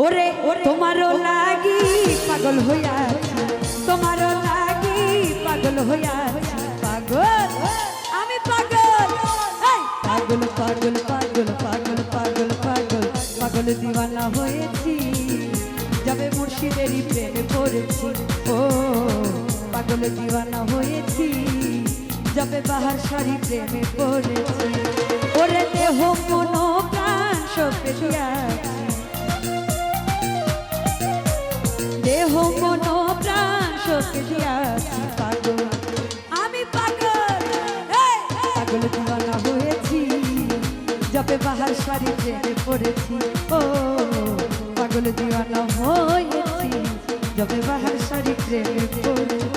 ওরে তোমারও লাগি পাগল হইয়াছি, তোমারও লাগি পাগল হইয়াছি, পাগল আমি পাগল, পাগল পাগল পাগল পাগল পাগল পাগল পাগল দিওয়ানা হয়েছি, যাবে মুর্শিদেরই প্রেমে পড়েছি। ও পাগল দিওয়ানা হয়েছি, যাবে বাহার সারি প্রেমে পড়েছি। ওরে দেহ মন প্রাণ সপে দিয়াছি, দেহ মন প্রাণ সপে দিয়াছি, পাগল আমি পাগল, পাগল দিওয়ানা হয়েছি, যাবে বাহার সারি প্রেমে পড়েছি। ও পাগল দিওয়ানা হয়েছি, যাবে বাহার সারি প্রেমে পড়েছি।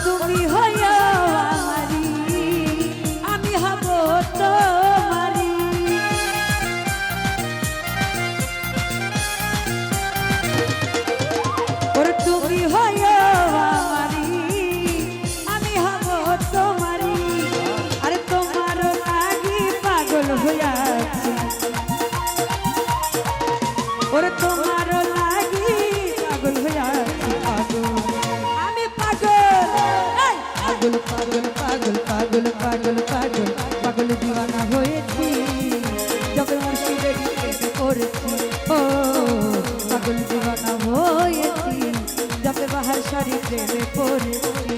তুমি হইয়া আমারি, আমি হব তোমারি, ওরে তুমি হইয়া আমারি, আমি হব তোমারি, আরে তোমার লাগি পাগল হইয়াছি, ওরে তোমার লাগি পাগল হইয়াছি, পাগল পাগল পাগল পাগল পাগল পাগল পাগল পাগল দিওয়ানা হয়েছি, যবে মুর্শিদেরই প্রেমে পড়েছি। ও পাগল দিওয়ানা হয়েছি, যবে বাহার সারি প্রেমে পড়েছি।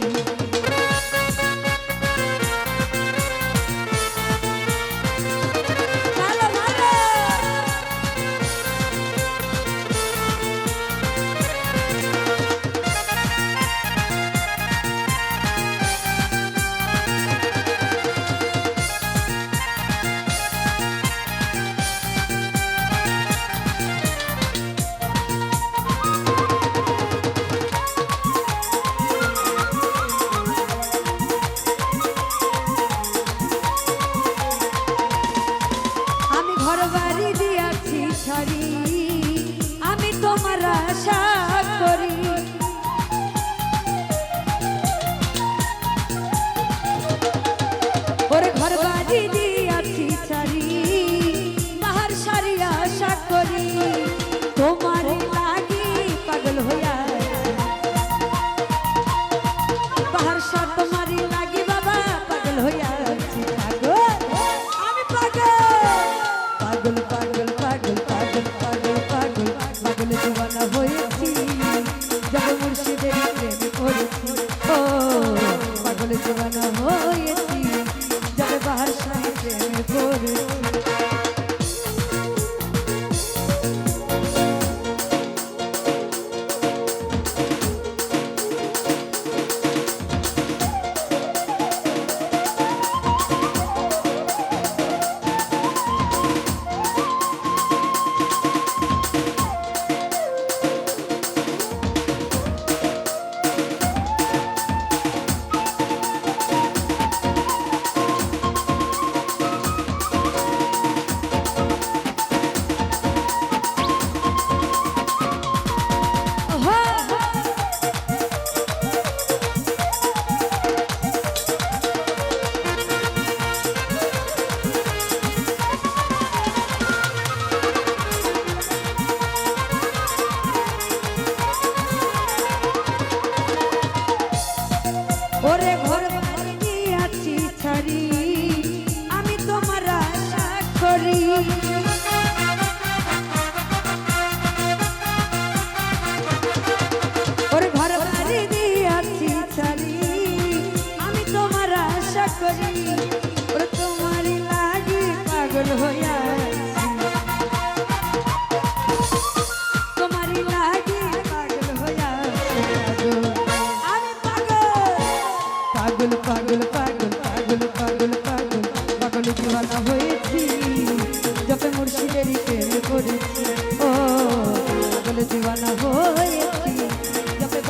আমি তোমার আশা করি, ওরে ঘর বাড়ি দিয়াছি ছাড়ি, বাহার সারি আশা করি, তোমার লাগি পাগল হইয়া, বাহার সার তোমারই লাগি বাবা পাগল হইয়া, পাগল আমি পাগল, পাগল পাগল পাগল পাগল পাগল পাগল পাগল দিওয়ানা হয়েছি, যাবে মুর্শিদেরই প্রেমে পড়েছি। ও পাগল দিওয়ানা হয়েছি, যাবে বাহার সারি প্রেমে পড়েছি।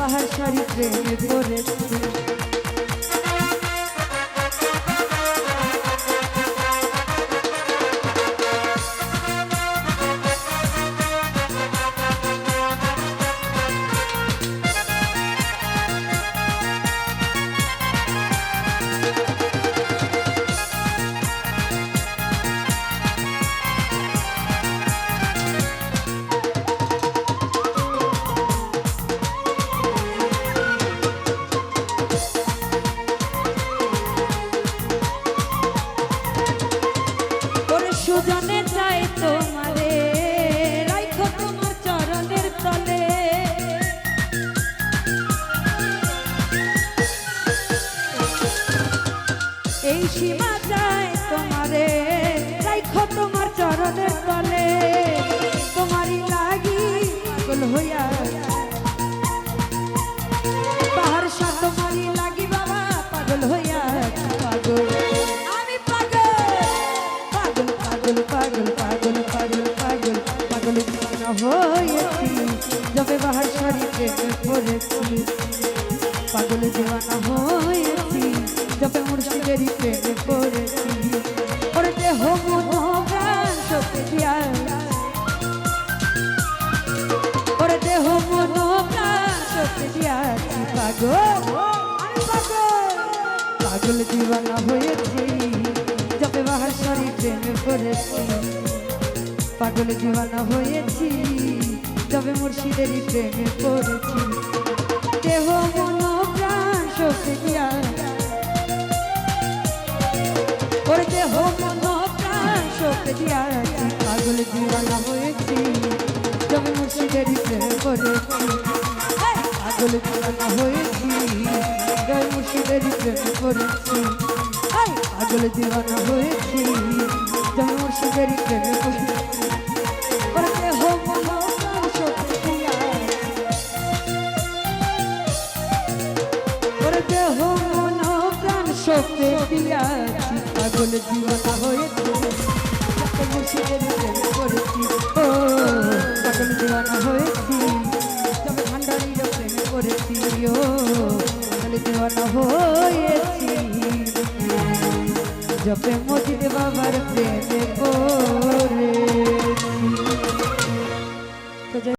বাহার সারি প্রেমে পড়েছি। সুজনে চাই তোমারে রাখো তোমার চরণের তলে, এই সীমা চাই তোমারে রাখো তোমার চরণের তলে। তোমারই লাগি পাগল হইয়া পাহাড় সা তোমারই লাগি বাবা পাগল হইয়া পাগল আমি পাগল পাগল পাগল পাগল পাগল পাগল পাগল দিওয়ানা হয়েছি যবে বাহার সারি প্রেমে পড়েছি। পাগল দিওয়ানা হয়েছি যবে মুর্শিদেরই প্রেমে পড়েছি। ওর দেহ মন প্রাণ সত্যি দিয়া, ওর দেহ মন প্রাণ সত্যি দিয়াছি পাগল আমি পাগল পাগল দিওয়ানা হয়েছি যবে বাহার সারি প্রেমে পড়েছি। পাগল দিওয়ানা হয়েছি যবে মুর্শিদেরই প্রেমে পড়েছি। দেহ মন প্রাণ শক্তি দিয়া, ওর দেহ মন প্রাণ শক্তি দিয়াছি। পাগল দিওয়ানা হয়েছি যবে মুর্শিদেরই প্রেমে পড়েছি। পাগল দিওয়ানা হয়েছি যবে মুর্শিদেরই প্রেমে পড়েছি। পাগল দিওয়ানা হয়েছি যবে মুর্শিদেরই প্রেমে পড়েছি। ওর দেহ মন প্রাণ শক্তি দিয়া, ওর দেহ মন প্রাণ শক্তি দিয়াছি। পাগল দিওয়ানা হয়েছি যবে মুর্শিদেরই প্রেমে পড়েছি। ও পাগল দিওয়ানা হয়েছি যবে ভান্ডারীর প্রেমে পড়েছি। ও পাগল দিওয়ানা হয়েছি যবে মজিদ বাবার প্রেমে পড়ে।